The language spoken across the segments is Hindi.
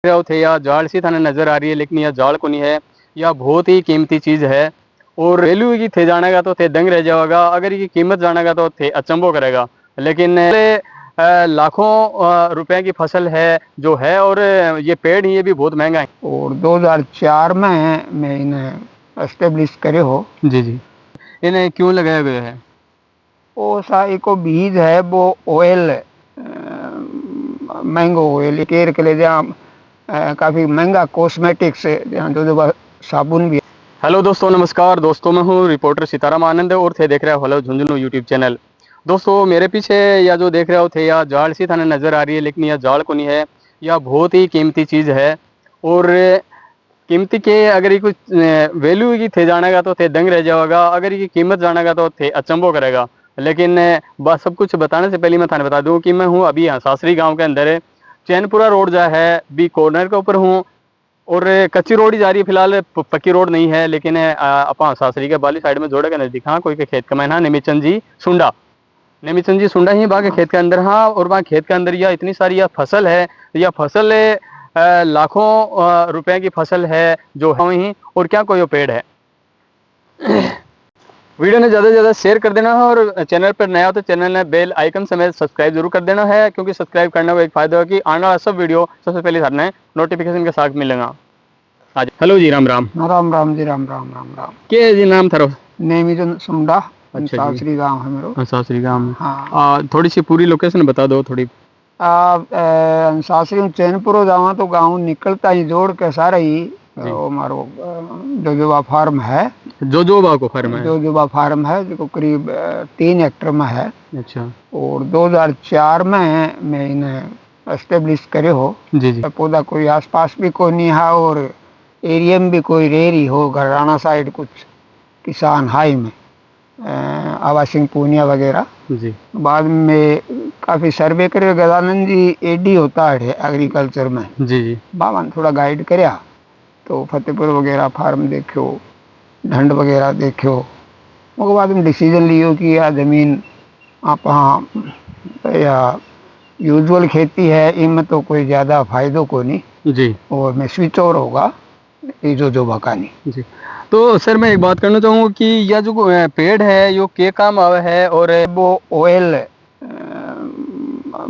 रहे थे या जाल सी थाने नजर आ रही है, लेकिन यह जाल को नहीं है। यह बहुत ही कीमती चीज है और वैल्यू की थे जानेगा तो थे दंग रह जाएगा, अगर ये कीमत जानेगा तो थे अचंभो करेगा। लेकिन लाखों रुपए की फसल है जो है, और ये पेड़ ही ये भी बहुत महंगा है। और 2004 में मैं इन्हें एस्टेब्लिश करे हो। जी जी। इन्हें क्यों लगाया गया है? वो सा को बीज है वो ऑयल, मैंगो ऑयल केयर के लिए जहाँ काफ़ी महंगा कॉस्मेटिक्स है, जहाँ जो साबुन भी। हेलो दोस्तों, नमस्कार दोस्तों, मैं हूँ रिपोर्टर सीताराम आनंद और थे देख रहे हो हेलो झुंझुनू यूट्यूब चैनल। दोस्तों मेरे पीछे या जो देख रहे हो थे या जाल सी थाने नज़र आ रही है, लेकिन यह जाल को नहीं है। यह बहुत ही कीमती चीज़ है और कीमती के अगर ये कुछ वैल्यू की थे जानेगा तो थे दंग रह जाएगा, अगर ये कीमत जानेगा तो थे अचंभो करेगा। लेकिन बस सब कुछ बताने से पहले मैं थाने बता दूं कि मैं हूँ अभी यहाँ सासरी गाँव के अंदर चैनपुरा रोड जो है बी कॉर्नर के ऊपर हूँ, और कच्ची रोड ही जा रही है फिलहाल, पक्की रोड नहीं है। लेकिन अपा सासरी के बाली साइड में जोड़े के नजदीक हाँ कोई के खेत का मैन हाँ नेमीचंद जी सुंडा, नेमीचंद जी सुंडा ही वहाँ के खेत के अंदर हाँ। और वहाँ खेत के अंदर यह इतनी सारी यह फसल है, यह फसल लाखों रुपए की फसल है जो है वहीं, और क्या कोई वो पेड़ है। वीडियो ने ज़्यादा से ज़्यादा शेयर कर देना है, और चैनल पर नया हो तो चैनल ने बेल आइकन समेत सब्सक्राइब जरूर कर देना है, क्योंकि सब्सक्राइब करने का एक फायदा है कि आने वाला सब वीडियो सबसे पहले थाने नोटिफिकेशन के साथ मिलेगा। आज हेलो जी, राम राम। राम राम जी, राम राम राम राम। के जी नाम थारो? नेमिचंद सुंडा। अच्छा जी, सासरी गांव है मेरो। सासरी गाँव में। हाँ। थोड़ी सी पूरी लोकेशन बता दो थोड़ी। सासरी में चैनपुरो जावा तो गांव निकलता ही जोड़ के सारा ही जी। वो मारो जोजोबा फार्म है। जो बाको फर्म है। जोजोबा फार्म है जो करीब 3 हेक्टर में है। अच्छा। और 2004 में मैं इन्हें एस्टेब्लिश करे हो। जी जी। पौधा कोई आसपास भी कोई नहीं है, और एरिया में भी कोई रेरी हो घराना साइड कुछ किसान हाई में आवासिंग पूनिया वगैरह। जी बाद में काफ़ी सर्वे करे गजानंद जी एडी होता है एग्रीकल्चर में। जी जी। बाबा ने थोड़ा गाइड करया तो फतेहपुर वगैरह फार्म देखो, ढंड वगैरह देखो। उसके बाद में डिसीजन लियो कि यह ज़मीन आप या यूजुअल खेती है, इनमें तो कोई ज़्यादा फायदो को नहीं जी और मैं स्विच ओवर होगा ये जो बकानी। जी। तो सर मैं एक बात करना चाहूँगा कि यह जो पेड़ है यो के काम आवे है, और वो ऑयल,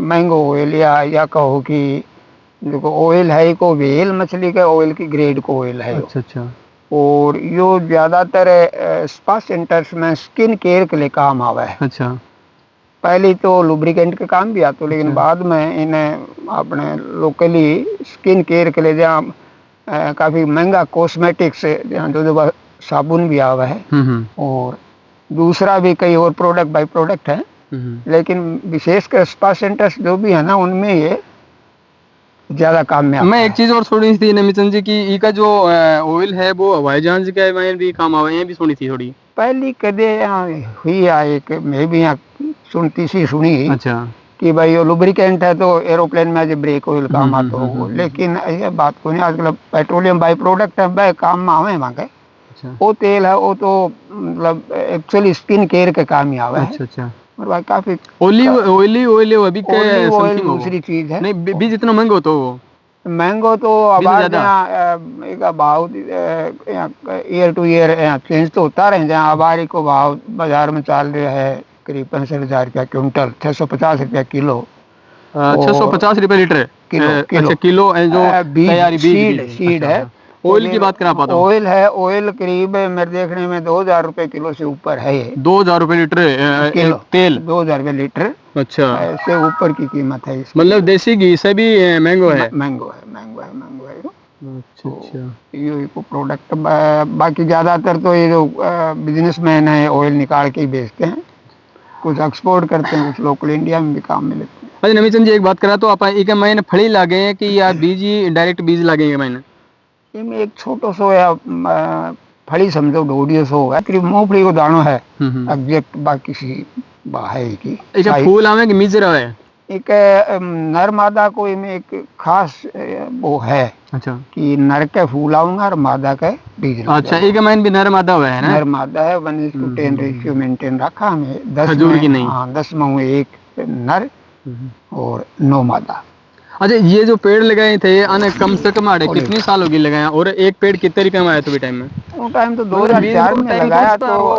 मैंगो ऑयल या कहो कि देखो ऑयल है को व्हेल मछली के ऑयल की ग्रेड को ऑयल है। अच्छा अच्छा। और यो ज़्यादातर स्पा सेंटर्स में स्किन केयर के लिए काम आवा है। अच्छा पहले तो लुब्रिकेंट के काम भी आता, लेकिन अच्छा। बाद में इन्हें अपने लोकली स्किन केयर के लिए जहाँ काफ़ी महंगा कॉस्मेटिक्स है, जहाँ जो साबुन भी आवा है। और दूसरा भी कई और प्रोडक्ट बाई प्रोडक्ट है, लेकिन विशेषकर स्पा सेंटर्स जो भी है ना उनमें ये ज़्यादा काम में आता मैं एक है। चीज और सुनी थी नमिचंद जी की, इसका जो ऑयल है वो हवाई जहाज के में भी काम आवे, ये भी सुनी थी थोड़ी। पहली कदे यहाँ हुई है एक, मैं भी यहाँ सुनती सी सुनी अच्छा। कि भाई ये लुब्रिकेंट है तो एरोप्लेन में जो ब्रेक ऑयल काम आता हो, लेकिन ये बात को नहीं। आजकल पेट्रोलियम बाई प्रोडक्ट है वह काम में आवे वहाँ के। अच्छा वो तेल है वो तो मतलब एक्चुअली स्किन केयर के काम ही आवे है। अच्छा। अच्छा। और भाई काफ़ी ओलिव ऑयल अभी के ओलिव ऑयल समथिंग हो दूसरी चीज़ है। नहीं, बीज इतना महंगा हो तो वो मैंगो तो बीज आबार ज्यादा। जहाँ एक भाव ईयर टू ईयर चेंज तो होता रहे। जहाँ आबारी को भाव बाजार में चल रहा है करीब 65,000 रुपया क्विंटल, 650 रुपया किलो। 650 रुपये लीटर। किलो अच्छा किलो किलो जो बीज तैयारी बीज सीड बीज सीड अच्छा है। अच्छा। वो ऑयल की बात करा पाता हूँ। ऑयल है, ऑयल करीब मेरे देखने में 2,000 रुपये किलो से ऊपर है ये। 2,000 रुपये लीटर किलो तेल। 2,000 रुपये लीटर अच्छा, से ऊपर की कीमत है इसकी। मतलब देसी घी से भी महंगो है। महंगो है, महंगो है, महंगो है। अच्छा तो अच्छा। ये को प्रोडक्ट बाकी ज़्यादातर तो ये जो बिजनेसमैन है ऑयल निकाल के ही बेचते हैं। कुछ एक्सपोर्ट करते हैं, कुछ लोकल इंडिया में भी काम में लेते हैं। अच्छा नवीचंद जी एक बात करा तो आप एक महीने फड़ी लागे हैं कि या बीज ही डायरेक्ट बीज लागेंगे महीने? इनमें एक छोटो सो या फली समझो ढोडियो सो है, करीब मूंगफली को दानो है एग्जैक्ट, बाकी सी है की एक फूल आवे कि मिजर आवे? एक नर मादा को इनमें एक खास वो है। अच्छा कि नर के फूल आऊंगा और मादा के बीज। अच्छा एक महीने भी नर मादा हुआ है ना? नर मादा है 1:10 रेशियो मेंटेन रखा हमें। 10 खजूर में की नहीं। हाँ 10 में एक नर और 9 मादा। अच्छा, ये जो पेड़ लगाए थे आने कम से कम आड़े कितनी साल होगी लगाया, और एक पेड़ कितने रुपए में आया तो भी टाइम में? वो टाइम तो मतलब 2004 में टाइम लगाया, कौन सा तो वो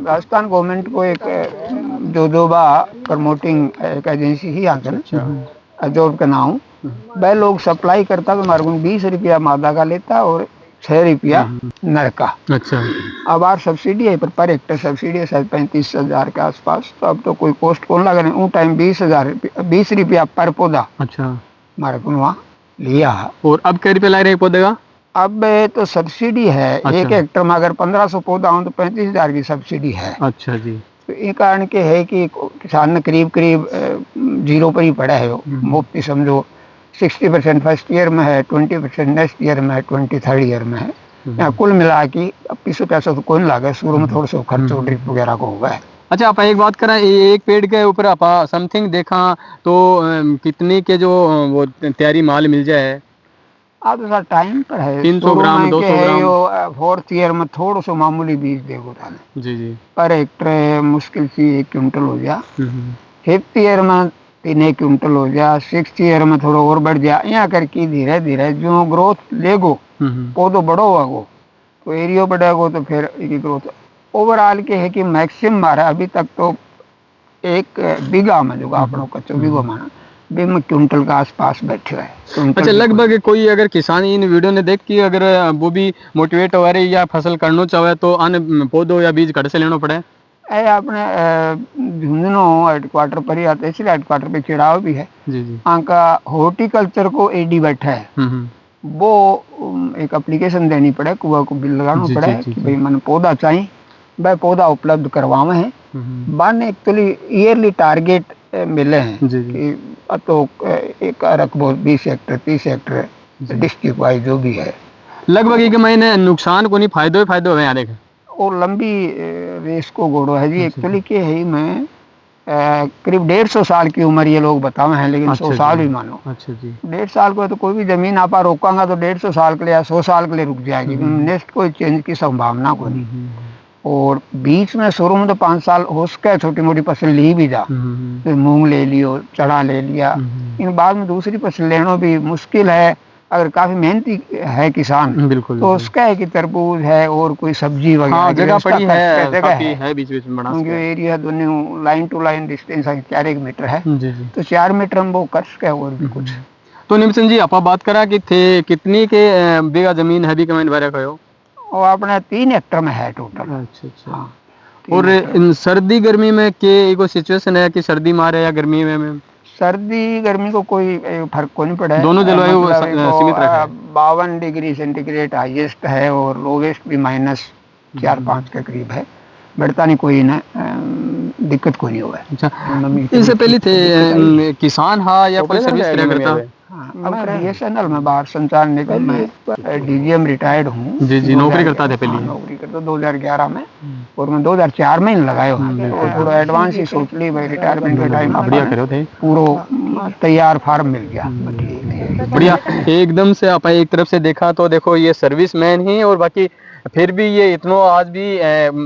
राजस्थान गवर्नमेंट को एक जोजोबा प्रमोटिंग एक एजेंसी ही आते अच्छा ना, जॉब का नाम, वह लोग सप्लाई करता तो हमारे को 20 रुपया मादा का लेता और 6 रुपया नर का। अच्छा अब आर सब्सिडी है, पर हेक्टर सब्सिडी है शायद 35,000 के आसपास। तो अब तो कोई कॉस्ट कौन लगा रहे, वो टाइम 20 रुपया पर पौधा अच्छा। हमारे को वहाँ लिया। और अब क्या रुपये ला रहे हैं पौधे का? अब तो सब्सिडी है, अच्छा। एक हेक्टर में अगर 1500 पौधा हो तो 35,000 की सब्सिडी है। अच्छा जी। तो ये कारण के है कि किसान ने करीब करीब जीरो पर ही पड़ा है वो, मुफ्त समझो। 60% फर्स्ट ईयर में है, 20% नेक्स्ट ईयर में है, 20 थर्ड ईयर में है। यहाँ कुल मिला के अब पैसा तो कोई नहीं लगा, शुरू में थोड़ा सा खर्च ड्रिप वगैरह को होगा। अच्छा, आप एक बात करें, एक पेड़ के ऊपर आप समथिंग देखा तो कितने के जो वो तैयारी माल मिल जाए? अब तो सर टाइम पर है, 300 शुरू ग्राम में के 200 है ग्राम? यो फोर्थ ईयर में थोड़ा सा मामूली बीज देखो थाने जी जी। पर हेक्टर मुश्किल से 1 क्विंटल हो जा। हम्म। फिफ्थ ईयर में 3 क्विंटल हो जा, सिक्स ईयर में थोड़ा और बढ़ जा, यहाँ करके धीरे धीरे जो ग्रोथ लेगो पौधो बड़ो होगा तो एरिया बढ़ेगा, तो फिर इसकी ग्रोथ ओवरऑल के है कि मैक्सिमम मारा अभी तक तो एक बीघा में जो अपनों कच्चो बीघो माना 20 क्विंटल के आसपास बैठे है। अच्छा, लगभग कोई अगर किसान इन वीडियो ने देख के अगर वो भी मोटिवेट हो रहे या फसल करना चाहे तो आने पौधो या बीज घर से लेना पड़े? ऐ अपने झुंझुनू हेडक्वार्टर पर ही आते, इसलिए हेडक्वार्टर पे चिड़ाव भी है। जी जी। वहाँ का हॉर्टिकल्चर को एडी बैठा है, वो एक एप्लीकेशन देनी पड़े, कुआ को बिल लगाना पड़े कि भाई मैंने पौधा चाहिए, वह पौधा उपलब्ध करवावे हैं। बान एक्चुअली ईयरली टारगेट मिले हैं जी जी। कि अब तो एक रकबो 20 हेक्टर 30 हेक्टर डिस्ट्रिक्ट वाइज जो भी है। लगभग एक महीने नुकसान को नहीं, फायदो ही फायदो है यहाँ देख। और लंबी रेस को घोड़ो है जी, एक्चुअली के है मैं करीब 150 साल की उम्र ये लोग बतावे हैं, लेकिन 100 साल भी मानो। अच्छा जी। 150 साल को तो कोई भी जमीन आप रोकांगा तो 150 साल के लिए या 100 साल के लिए रुक जाएगी, नेक्स्ट कोई चेंज की संभावना को नहीं। और बीच में शुरू में तो 5 साल हो सके छोटी मोटी फसल ली भी जा, फिर मूंग ले लियो, चना ले लिया, इन बाद में दूसरी फसल लेना भी मुश्किल है। अगर काफी मेहनती है किसान बिल्कुल तो उसका है कि तरबूज है और कोई सब्जी वगैरह हाँ, की जगह व्यवस्था पड़ी है, जगह काफी है, है बीच बीच में बना क्योंकि एरिया दोनों line to line distance 4 metre है, जी जी। तो 4 मीटर में वो कर सके और भी कुछ। तो निमसन जी, आप बात करा कि थे कितनी के बीघा जमीन है भी कमेंट बारे कहो? और अपने 3 हेक्टर में है टोटल। अच्छा अच्छा। हाँ, और इन सर्दी गर्मी में के को सिचुएशन है कि सर्दी मारे या गर्मी में? सर्दी गर्मी को कोई फर्क को नहीं पड़ा है, दोनों जलवायु मतलब सीमित रखा है। 52 डिग्री सेंटीग्रेड हाईएस्ट है और लोवेस्ट भी -4-5 के करीब है। बढ़ता नहीं कोई ना दिक्कत कोई नहीं हुआ है। अच्छा, इससे पहले थे किसान हाँ या कोई सर्विस किया करता? अब BSNL में बाहर संचार निगम में DGM रिटायर्ड हूँ। जी जी, नौकरी करता था पहले? नौकरी करता 2011 में, और मैं 2004 में ही लगाया हूँ, और थोड़ा एडवांस ही सोच ली भाई रिटायरमेंट के टाइम बढ़िया करो थे, पूरा तैयार फार्म मिल गया। बढ़िया एकदम से। आप एक तरफ से देखा तो देखो ये सर्विस मैन ही, और बाकी फिर भी ये इतनो आज भी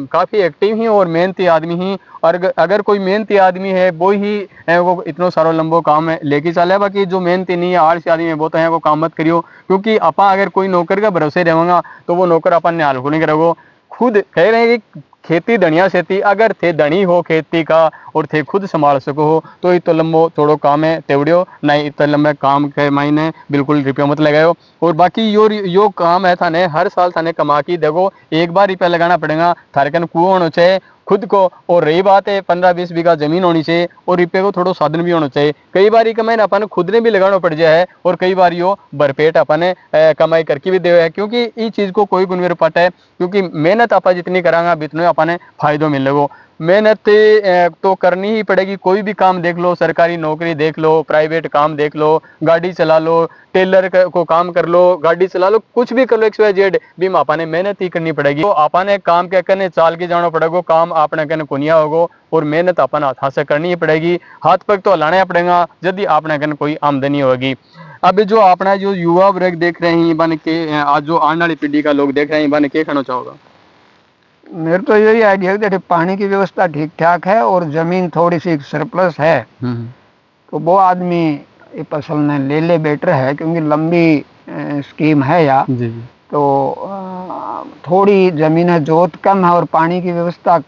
काफी एक्टिव ही और मेहनती आदमी ही। और अगर कोई मेहनती आदमी है वो ही वो इतनो सारो लंबो काम लेके चले, बाकी जो मेहनती नहीं है आलसी आदमी है वो तो है वो काम मत करियो, क्योंकि अपा अगर कोई नौकर का भरोसे रहेगा तो वो नौकर अपन ने हाल को नहीं करेगो। खुद कह रहे हैं कि खेती धनिया सेती, अगर थे धनी हो खेती का और थे खुद संभाल सको हो तो इतो लंबो थोड़ो काम है तेवड़ियो नहीं, इतना लंबे काम के मायने बिल्कुल रुपया मत लगाओ। और बाकी यो काम है थाने हर साल थाने कमा की देखो, एक बार रुपया लगाना पड़ेगा, थारे कन कुआं होना चाहिए खुद को, और रही बात है 15-20 बीघा जमीन होनी चाहिए और रुपये को थोड़ा साधन भी होना चाहिए। कई बार कमाई अपन खुद ने भी लगाना पड़ जाए है, और कई बार यो भरपेट अपन कमाई करके भी दे है, क्योंकि इस चीज को कोई गुनवेर पाता है, क्योंकि मेहनत आप जितनी करांगा जितने अपन फायदो मिलेगो। मेहनत तो करनी ही पड़ेगी, कोई भी काम देख लो, सरकारी नौकरी देख लो, प्राइवेट काम देख लो, गाड़ी चला लो, टेलर को काम कर लो, गाड़ी चला लो, कुछ भी कर लो XYZ भी आपने मेहनत ही करनी पड़ेगी। तो आपने काम क्या करने चाल के जाना पड़ेगा, काम आपने कहने कोनिया होगो, और मेहनत अपन हाथ से करनी ही पड़ेगी, हाथ पग तो हलाना पड़ेगा यदि आपने कहने कोई आमदनी होगी। अब जो अपना जो युवा वर्ग देख रहे हैं बन के, आज जो आने वाली पीढ़ी का लोग देख रहे हैं बन के कहना चाहोगा? मेरे तो यही आइडिया है कि पानी की व्यवस्था ठीक ठाक है और जमीन थोड़ी सी सरप्लस है, तो वो आदमी ये फसल ने ले ले बेटर है, क्योंकि लंबी स्कीम है या जी जी तो थोड़ी जमीनें जोत कम है और पानी की व्यवस्था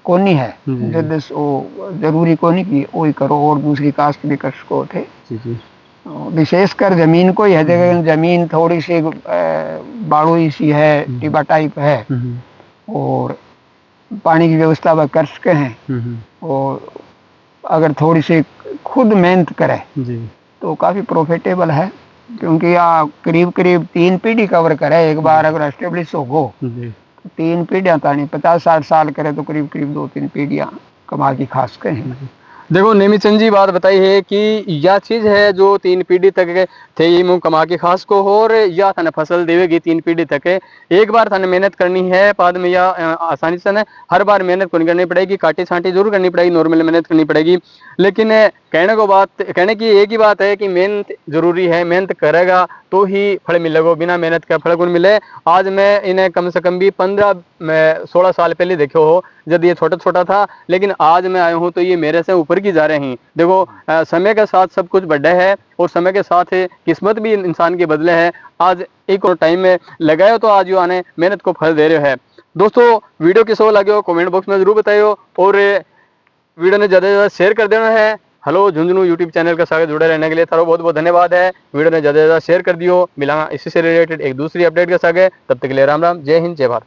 कोनी है, जी जद वो जरूरी कोनी की वही करो और दूसरी कास्ट भी कर सको थे। जी जी विशेषकर जमीन को ही है, जगह जमीन थोड़ी सी बालुई सी है, टिबा टाइप है, और पानी की व्यवस्था वह कर सके हैं, और अगर थोड़ी सी खुद मेहनत करे जी तो काफी प्रॉफिटेबल है, क्योंकि या करीब करीब 3 पीढ़ी कवर करे एक बार अगर एस्टेब्लिश हो गो, जी। तो 3 पीढ़ियां तानी 50-60 साल करे तो करीब करीब 2-3 पीढ़ियां कमा की खास के हैं। देखो नेमीचंद जी बात बताई है कि यह चीज है जो 3 पीढ़ी तक के थे ये मुंह कमा के खास को हो, और या थाने फसल देवेगी 3 पीढ़ी तक है। एक बार थाने मेहनत करनी है बाद में या आसानी से ना हर बार मेहनत नहीं करनी पड़ेगी, काटी छांटी जरूर करनी पड़ेगी, नॉर्मल मेहनत करनी पड़ेगी, लेकिन कहने की एक ही बात है कि मेहनत जरूरी है, मेहनत करेगा तो ही फल मिलेगा, बिना मेहनत का फल कौन मिले। आज मैं इन्हें कम से कम भी 15-16 साल पहले देखो हो जब ये छोटा छोटा था, लेकिन आज मैं आया हूँ तो ये मेरे से ऊपर की जा रहे हैं। देखो समय के साथ सब कुछ बढ़ा है, और समय के साथ किस्मत भी इंसान के बदले है। आज एक और टाइम में लगाए तो आज यो आने मेहनत को फल दे रहे है। दोस्तों वीडियो किसो लगे हो कमेंट बॉक्स में जरूर बताइयो, और वीडियो ने ज़्यादा से ज़्यादा शेयर कर देना है। हेलो झुंझुनू यूट्यूब चैनल के साथ जुड़े रहने के लिए थारो बहुत बहुत धन्यवाद है। वीडियो ने ज़्यादा से ज़्यादा शेयर कर दियो। मिला इसी से रिलेटेड एक दूसरी अपडेट के साथ, तब तक के लिए राम राम, जय हिंद, जय भारत।